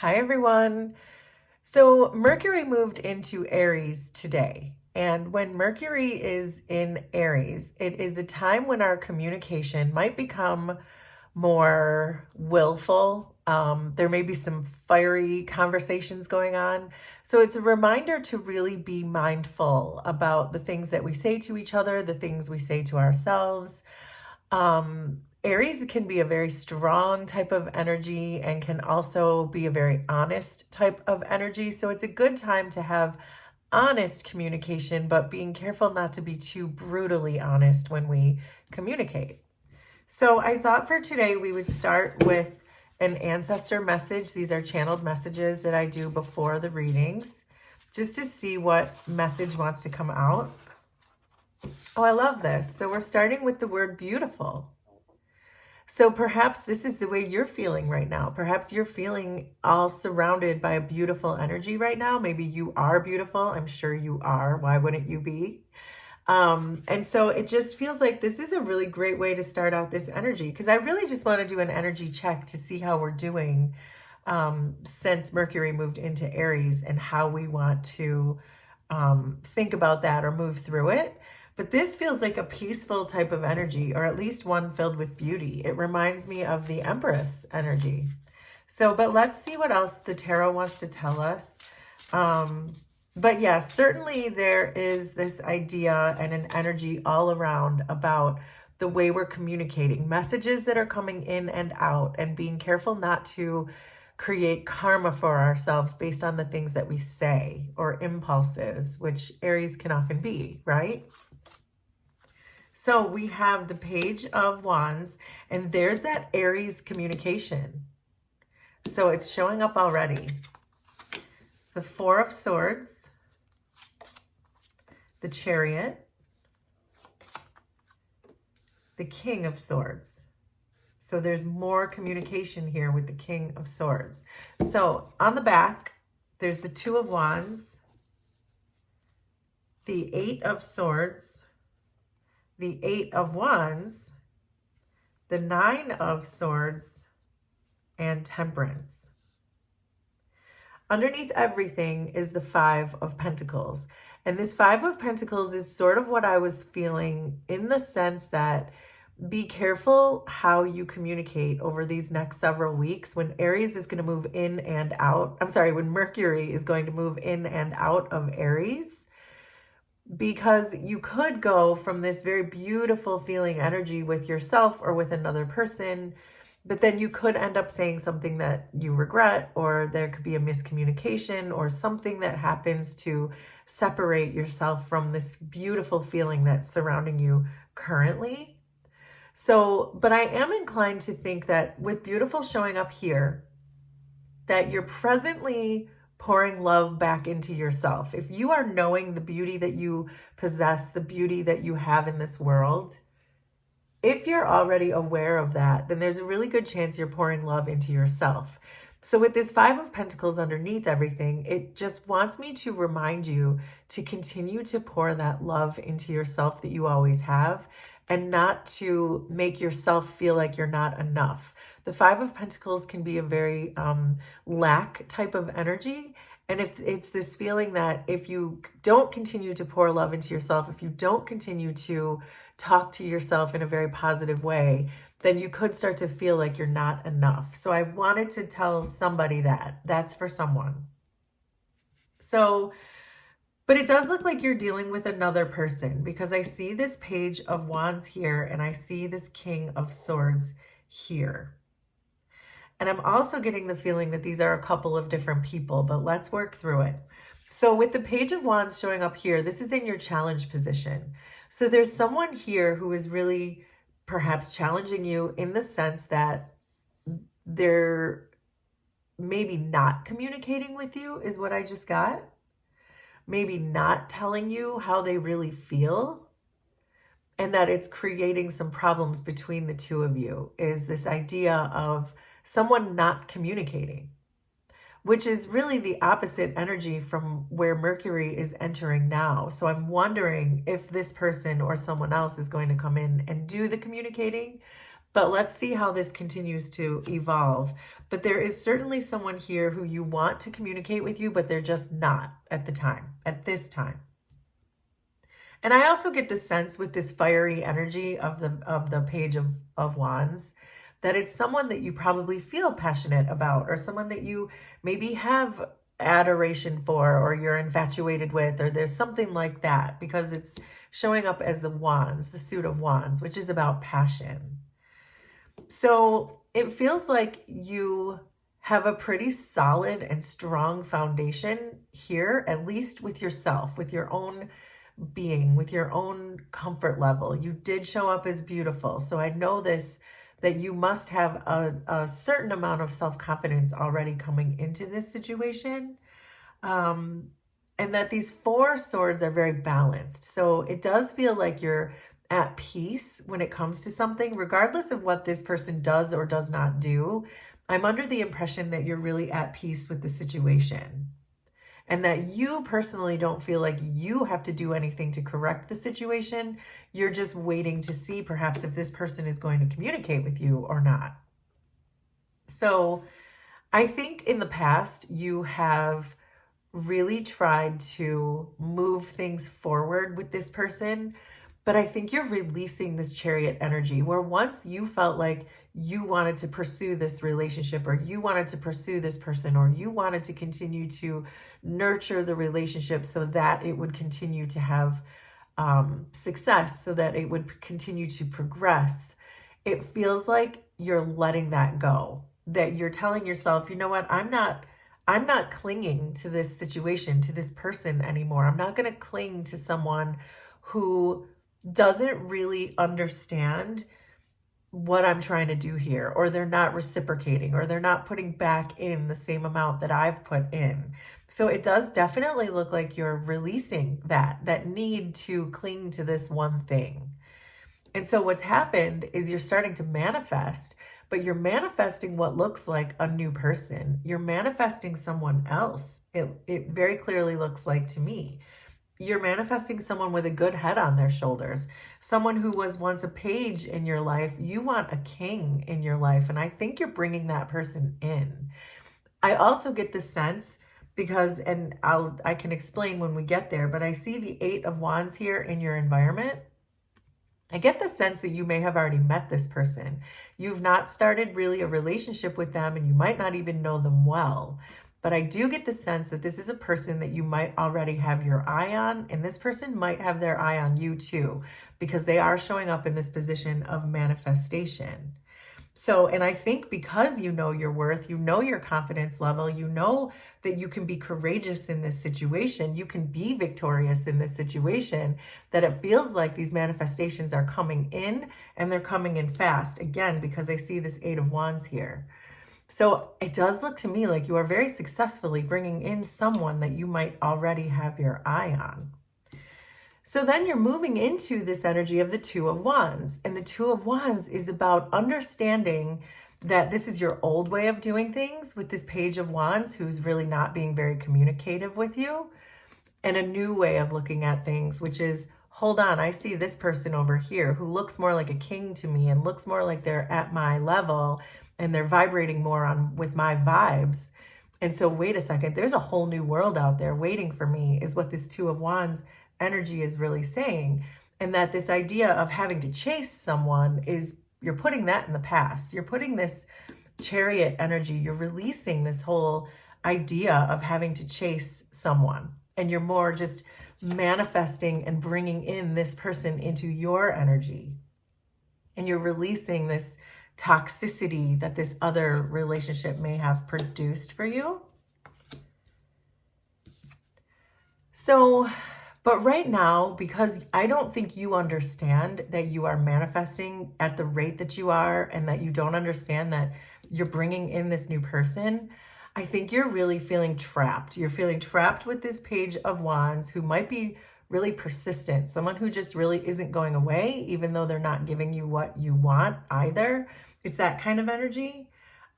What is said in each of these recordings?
Hi, everyone. So, Mercury moved into Aries today. And when Mercury is in Aries, it is a time when our communication might become more willful. There may be some fiery conversations going on. So, it's a reminder to really be mindful about the things that we say to each other, the things we say to ourselves. Aries can be a very strong type of energy and can also be a very honest type of energy. So it's a good time to have honest communication, but being careful not to be too brutally honest when we communicate. So I thought for today we would start with an ancestor message. These are channeled messages that I do before the readings, just to see what message wants to come out. Oh, I love this. So we're starting with the word beautiful. So perhaps this is the way you're feeling right now. Perhaps you're feeling all surrounded by a beautiful energy right now. Maybe you are beautiful. I'm sure you are. Why wouldn't you be? And so it just feels like this is a really great way to start out this energy, because I really just want to do an energy check to see how we're doing since Mercury moved into Aries and how we want to think about that or move through it. But this feels like a peaceful type of energy, or at least one filled with beauty. It reminds me of the Empress energy. So, but let's see what else the tarot wants to tell us. But yes, certainly there is this idea and an energy all around about the way we're communicating, messages that are coming in and out, and being careful not to create karma for ourselves based on the things that we say, or impulses, which Aries can often be, right? So we have the Page of Wands, and there's that Aries communication. So it's showing up already. The Four of Swords, the Chariot, the King of Swords. So there's more communication here with the King of Swords. So on the back, there's the Two of Wands, the Eight of Swords, the Eight of Wands, the Nine of Swords, and Temperance. Underneath everything is the Five of Pentacles. And this Five of Pentacles is sort of what I was feeling, in the sense that be careful how you communicate over these next several weeks when Aries is going to move in and out. I'm sorry, when Mercury is going to move in and out of Aries. Because you could go from this very beautiful feeling energy with yourself or with another person, but then you could end up saying something that you regret, or there could be a miscommunication or something that happens to separate yourself from this beautiful feeling that's surrounding you currently. So, but I am inclined to think that with beautiful showing up here, that you're presently pouring love back into yourself. If you are knowing the beauty that you possess, the beauty that you have in this world, if you're already aware of that, then there's a really good chance you're pouring love into yourself. So with this Five of Pentacles underneath everything, it just wants me to remind you to continue to pour that love into yourself that you always have, and not to make yourself feel like you're not enough. The Five of Pentacles can be a very lack type of energy. And if it's this feeling that if you don't continue to pour love into yourself, if you don't continue to talk to yourself in a very positive way, then you could start to feel like you're not enough. So I wanted to tell somebody that. That's for someone. So, but it does look like you're dealing with another person, because I see this Page of Wands here and I see this King of Swords here. And I'm also getting the feeling that these are a couple of different people, but let's work through it. So with the Page of Wands showing up here, this is in your challenge position. So there's someone here who is really perhaps challenging you, in the sense that they're maybe not communicating with you, is what I just got. Maybe not telling you how they really feel, and that it's creating some problems between the two of you, is this idea of someone not communicating, which is really the opposite energy from where Mercury is entering now. So I'm wondering if this person or someone else is going to come in and do the communicating, But let's see how this continues to evolve. But there is certainly someone here who you want to communicate with you, but they're just not at this time. And I also get the sense with this fiery energy of the Page of Wands that it's someone that you probably feel passionate about, or someone that you maybe have adoration for, or you're infatuated with, or there's something like that, because it's showing up as the Wands, the suit of Wands, which is about passion. So it feels like you have a pretty solid and strong foundation here, at least with yourself, with your own being, with your own comfort level. You did show up as beautiful. So I know this, that you must have a certain amount of self-confidence already coming into this situation. And that these 4 swords are very balanced. So it does feel like you're at peace when it comes to something, regardless of what this person does or does not do. I'm under the impression that you're really at peace with the situation, and that you personally don't feel like you have to do anything to correct the situation. You're just waiting to see perhaps if this person is going to communicate with you or not. So I think in the past you have really tried to move things forward with this person, but I think you're releasing this Chariot energy, where once you felt like you wanted to pursue this relationship, or you wanted to pursue this person, or you wanted to continue to nurture the relationship so that it would continue to have success, so that it would continue to progress, it feels like you're letting that go. That you're telling yourself, you know what, I'm not clinging to this situation, to this person anymore. I'm not going to cling to someone who doesn't really understand what I'm trying to do here, or they're not reciprocating, or they're not putting back in the same amount that I've put in. So it does definitely look like you're releasing that need to cling to this one thing. And so what's happened is you're starting to manifest, but you're manifesting what looks like a new person. You're manifesting someone else. It very clearly looks like to me. You're manifesting someone with a good head on their shoulders, someone who was once a page in your life. You want a king in your life, and I think you're bringing that person in. I also get the sense, because, and I can explain when we get there, but I see the 8 of Wands here in your environment. I get the sense that you may have already met this person. You've not started really a relationship with them, and you might not even know them well. But I do get the sense that this is a person that you might already have your eye on, and this person might have their eye on you too, because they are showing up in this position of manifestation. So, and I think because you know your worth, you know your confidence level, you know that you can be courageous in this situation, you can be victorious in this situation, that it feels like these manifestations are coming in, and they're coming in fast. Again, because I see this 8 of Wands here. So it does look to me like you are very successfully bringing in someone that you might already have your eye on. So then you're moving into this energy of the 2 of Wands. And the 2 of Wands is about understanding that this is your old way of doing things with this Page of Wands, who's really not being very communicative with you, and a new way of looking at things, which is, hold on, I see this person over here who looks more like a king to me, and looks more like they're at my level, and they're vibrating more on with my vibes. And so wait a second, there's a whole new world out there waiting for me, is what this 2 of Wands energy is really saying. And that this idea of having to chase someone is, you're putting that in the past. You're putting this Chariot energy, you're releasing this whole idea of having to chase someone. And you're more just manifesting and bringing in this person into your energy. And you're releasing this toxicity that this other relationship may have produced for you. So, but right now, because I don't think you understand that you are manifesting at the rate that you are, and that you don't understand that you're bringing in this new person, I think you're really feeling trapped. You're feeling trapped with this Page of Wands, who might be really persistent, someone who just really isn't going away, even though they're not giving you what you want either. It's that kind of energy.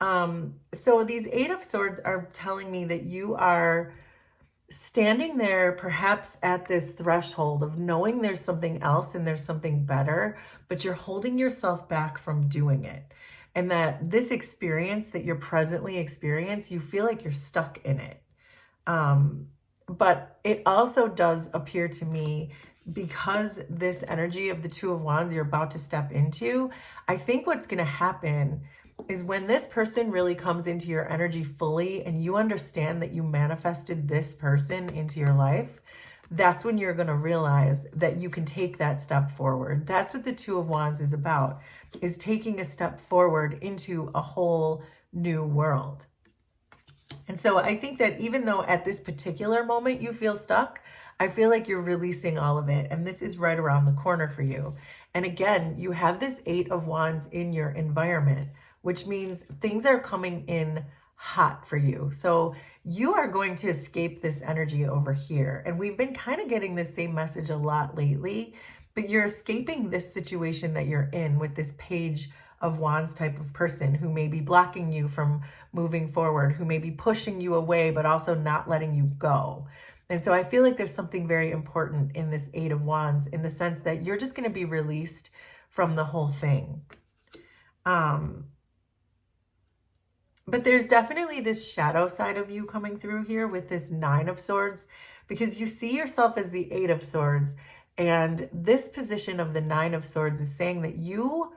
So these 8 of Swords are telling me that you are standing there perhaps at this threshold of knowing there's something else and there's something better, but you're holding yourself back from doing it. And that this experience that you're presently experiencing, you feel like you're stuck in it. But it also does appear to me, because this energy of the Two of Wands you're about to step into, I think what's going to happen is when this person really comes into your energy fully and you understand that you manifested this person into your life, that's when you're going to realize that you can take that step forward. That's what the Two of Wands is about, is taking a step forward into a whole new world. And so I think that even though at this particular moment you feel stuck, I feel like you're releasing all of it. And this is right around the corner for you. And again, you have this Eight of Wands in your environment, which means things are coming in hot for you. So you are going to escape this energy over here. And we've been kind of getting the same message a lot lately, but you're escaping this situation that you're in with this Page of Wands type of person who may be blocking you from moving forward, who may be pushing you away, but also not letting you go. And so I feel like there's something very important in this Eight of Wands, in the sense that you're just going to be released from the whole thing. But there's definitely this shadow side of you coming through here with this Nine of Swords, because you see yourself as the Eight of Swords. And this position of the Nine of Swords is saying that you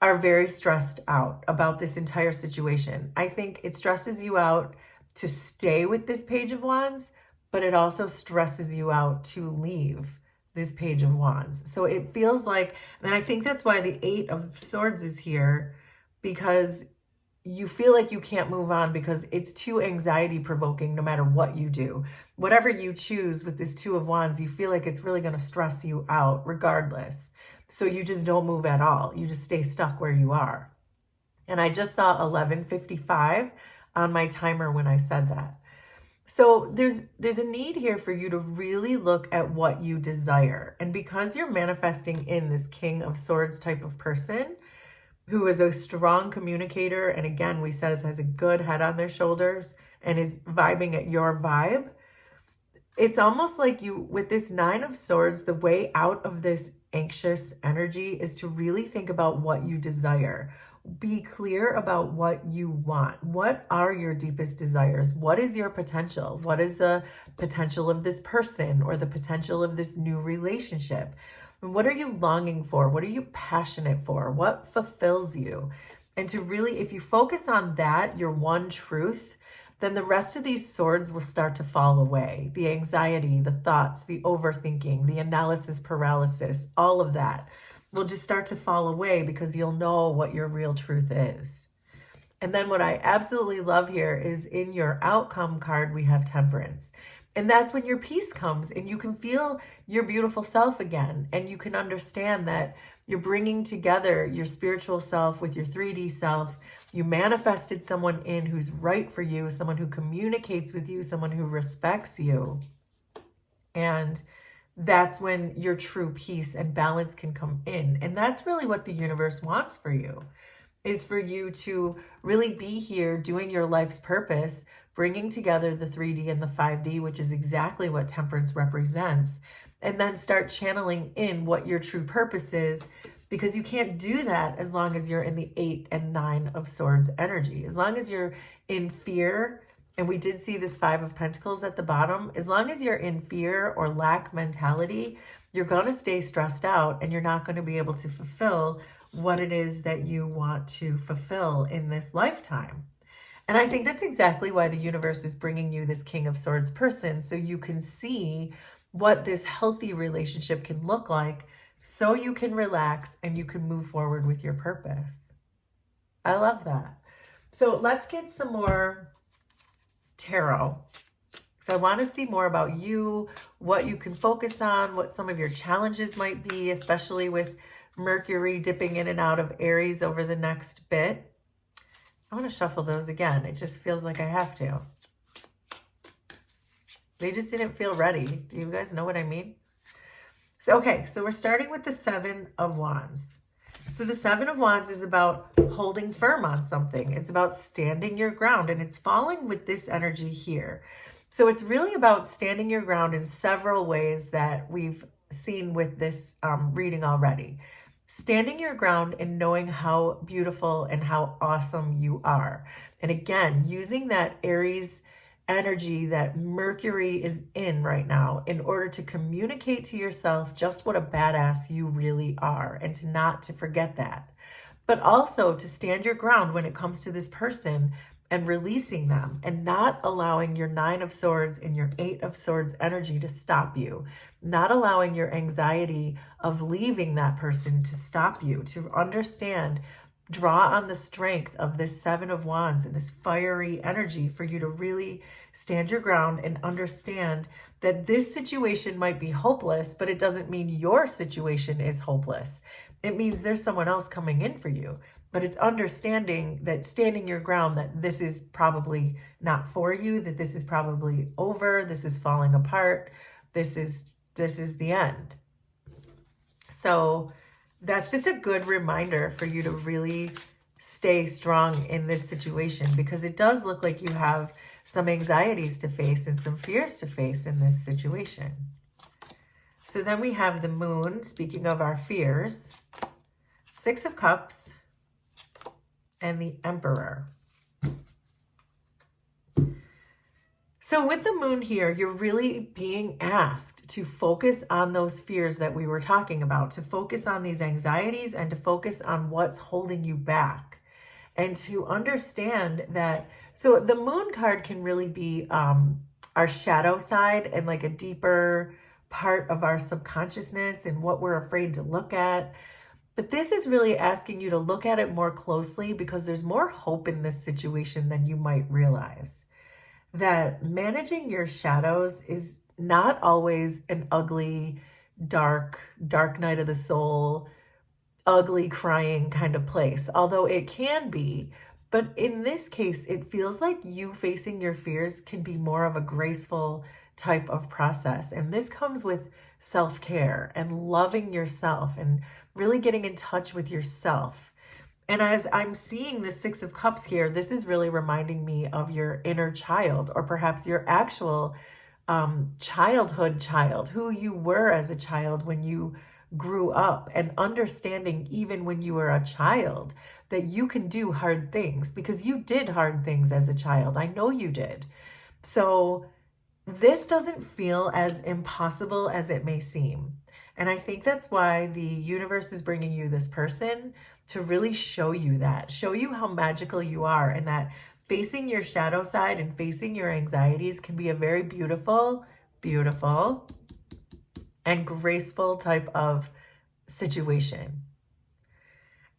are very stressed out about this entire situation. I think it stresses you out to stay with this Page of Wands, but it also stresses you out to leave this Page of Wands. So it feels like, and I think that's why the Eight of Swords is here, because you feel like you can't move on because it's too anxiety provoking no matter what you do. Whatever you choose with this Two of Wands, you feel like it's really going to stress you out regardless. So you just don't move at all. You just stay stuck where you are. And I just saw 11:55 on my timer when I said that. So there's a need here for you to really look at what you desire. And because you're manifesting in this King of Swords type of person who is a strong communicator, and again, we said has a good head on their shoulders and is vibing at your vibe, it's almost like you, with this Nine of Swords, the way out of this anxious energy is to really think about what you desire. Be clear about what you want. What are your deepest desires? What is your potential? What is the potential of this person or the potential of this new relationship? And what are you longing for? What are you passionate for? What fulfills you? And to really, if you focus on that, your one truth, then the rest of these swords will start to fall away. The anxiety, the thoughts, the overthinking, the analysis paralysis, all of that will just start to fall away because you'll know what your real truth is. And then what I absolutely love here is in your outcome card, we have Temperance. And that's when your peace comes and you can feel your beautiful self again. And you can understand that you're bringing together your spiritual self with your 3D self. You manifested someone in who's right for you, someone who communicates with you, someone who respects you. And that's when your true peace and balance can come in. And that's really what the universe wants for you, is for you to really be here doing your life's purpose, bringing together the 3D and the 5D, which is exactly what Temperance represents, and then start channeling in what your true purpose is, because you can't do that as long as you're in the 8 and 9 of Swords energy. As long as you're in fear, and we did see this 5 of Pentacles at the bottom, as long as you're in fear or lack mentality, you're going to stay stressed out and you're not going to be able to fulfill what it is that you want to fulfill in this lifetime. And I think that's exactly why the universe is bringing you this King of Swords person, so you can see what this healthy relationship can look like, so you can relax and you can move forward with your purpose. I love that. So let's get some more tarot, because I want to see more about you, what you can focus on, what some of your challenges might be, especially with Mercury dipping in and out of Aries over the next bit. I want to shuffle those again. It just feels like I have to. They just didn't feel ready. Do you guys know what I mean? So, okay, so we're starting with the 7 of Wands. So the 7 of Wands is about holding firm on something. It's about standing your ground, and it's falling with this energy here. So it's really about standing your ground in several ways that we've seen with this reading already. Standing your ground and knowing how beautiful and how awesome you are. And again, using that Aries energy that Mercury is in right now in order to communicate to yourself just what a badass you really are, and to not to forget that. But also to stand your ground when it comes to this person and releasing them and not allowing your Nine of Swords and your Eight of Swords energy to stop you, not allowing your anxiety of leaving that person to stop you, to understand, draw on the strength of this Seven of Wands and this fiery energy for you to really stand your ground and understand that this situation might be hopeless, but it doesn't mean your situation is hopeless. It means there's someone else coming in for you. But it's understanding that, standing your ground, that this is probably not for you, that this is probably over, this is falling apart, this is the end. So that's just a good reminder for you to really stay strong in this situation, because it does look like you have some anxieties to face and some fears to face in this situation. So then we have the Moon, speaking of our fears, Six of Cups, and the Emperor. So with the Moon here, you're really being asked to focus on those fears that we were talking about, to focus on these anxieties and to focus on what's holding you back, and to understand that. So the Moon card can really be our shadow side and like a deeper part of our subconsciousness and what we're afraid to look at. But this is really asking you to look at it more closely, because there's more hope in this situation than you might realize. That managing your shadows is not always an ugly, dark night of the soul, ugly crying kind of place, although it can be. But in this case, it feels like you facing your fears can be more of a graceful type of process. And this comes with self-care and loving yourself and really getting in touch with yourself. And as I'm seeing the Six of Cups here, this is really reminding me of your inner child, or perhaps your actual childhood child, who you were as a child when you grew up, and understanding even when you were a child that you can do hard things, because you did hard things as a child. I know you did. So this doesn't feel as impossible as it may seem. And I think that's why the universe is bringing you this person to really show you that, show you how magical you are, and that facing your shadow side and facing your anxieties can be a very beautiful, beautiful, and graceful type of situation.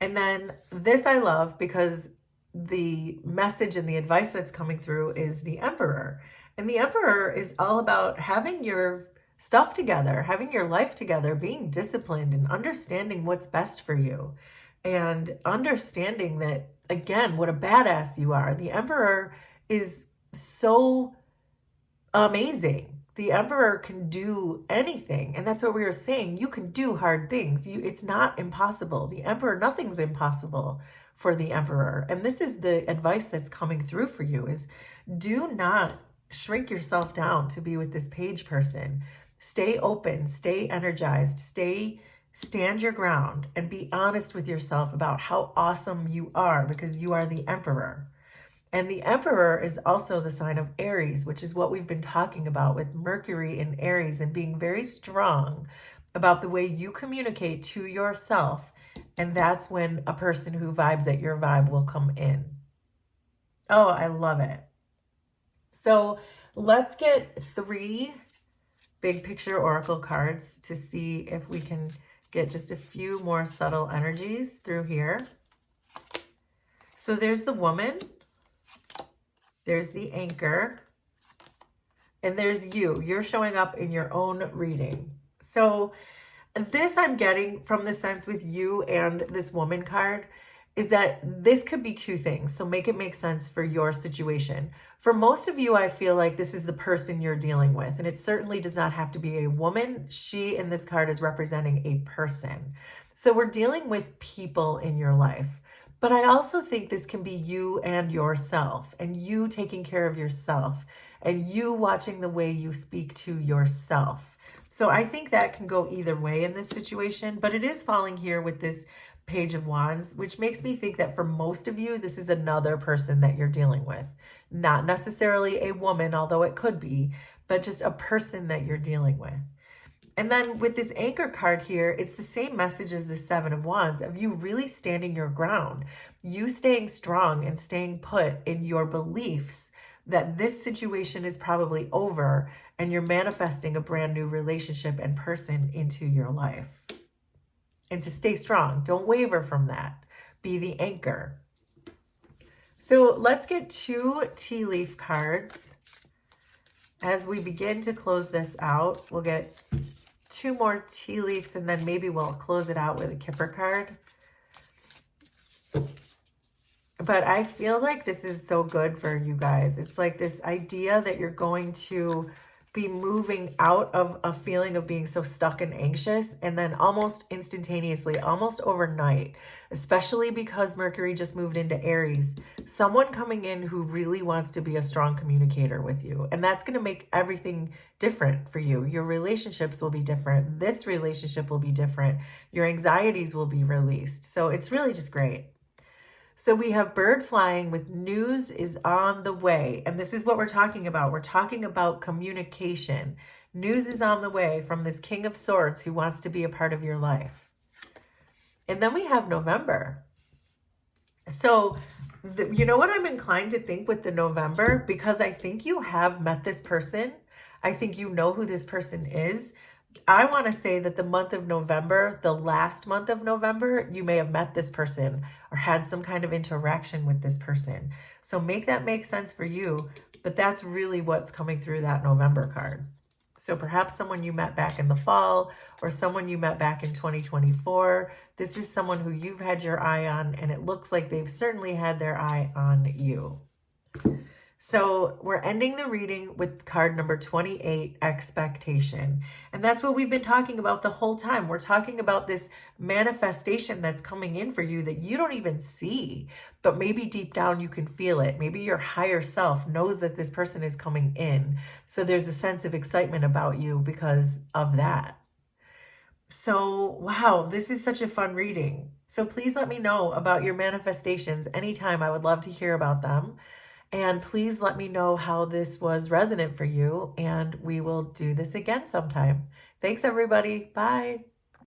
And then this I love, because the message and the advice that's coming through is the Emperor. And the Emperor is all about having your stuff together, having your life together, being disciplined and understanding what's best for you, and understanding that, again, what a badass you are. The Emperor is so amazing. The Emperor can do anything. And that's what we were saying. You can do hard things. It's not impossible. The Emperor, nothing's impossible for the Emperor. And this is the advice that's coming through for you, is do not shrink yourself down to be with this Page person. Stay open, stay energized, stand your ground, and be honest with yourself about how awesome you are, because you are the Emperor. And the Emperor is also the sign of Aries, which is what we've been talking about with Mercury in Aries, and being very strong about the way you communicate to yourself. And that's when a person who vibes at your vibe will come in. Oh, I love it. So let's get 3 big picture oracle cards to see if we can get just a few more subtle energies through here. So there's the Woman, there's the Anchor, and there's you. You're showing up in your own reading. So this I'm getting from the sense with you and this Woman card is that this could be 2 things. So make it make sense for your situation. For most of you, I feel like this is the person you're dealing with. And it certainly does not have to be a woman. She in this card is representing a person. So we're dealing with people in your life. But I also think this can be you and yourself, and you taking care of yourself, and you watching the way you speak to yourself. So I think that can go either way in this situation, but it is falling here with this Page of Wands, which makes me think that for most of you, this is another person that you're dealing with. Not necessarily a woman, although it could be, but just a person that you're dealing with. And then with this Anchor card here, it's the same message as the Seven of Wands, of you really standing your ground, you staying strong and staying put in your beliefs that this situation is probably over and you're manifesting a brand new relationship and person into your life. And to stay strong, don't waver from that. Be the anchor. So let's get 2 tea leaf cards. As we begin to close this out, we'll get 2 more tea leaves, and then maybe we'll close it out with a Kipper card. But I feel like this is so good for you guys. It's like this idea that you're going to be moving out of a feeling of being so stuck and anxious, and then almost instantaneously, almost overnight, especially because Mercury just moved into Aries, someone coming in who really wants to be a strong communicator with you. And that's going to make everything different for you. Your relationships will be different. This relationship will be different. Your anxieties will be released. So it's really just great. So we have bird flying with news is on the way. And this is what we're talking about. We're talking about communication. News is on the way from this King of Swords who wants to be a part of your life. And then we have November. So you know what I'm inclined to think with the November? Because I think you have met this person. I think you know who this person is. I want to say that the month of November, the last month of November, you may have met this person or had some kind of interaction with this person. So make that make sense for you, but that's really what's coming through that November card. So perhaps someone you met back in the fall or someone you met back in 2024. This is someone who you've had your eye on, and it looks like they've certainly had their eye on you. So we're ending the reading with card number 28, expectation. And that's what we've been talking about the whole time. We're talking about this manifestation that's coming in for you that you don't even see, but maybe deep down you can feel it. Maybe your higher self knows that this person is coming in. So there's a sense of excitement about you because of that. So, wow, this is such a fun reading. So please let me know about your manifestations anytime. I would love to hear about them. And please let me know how this was resonant for you, and we will do this again sometime. Thanks, everybody. Bye.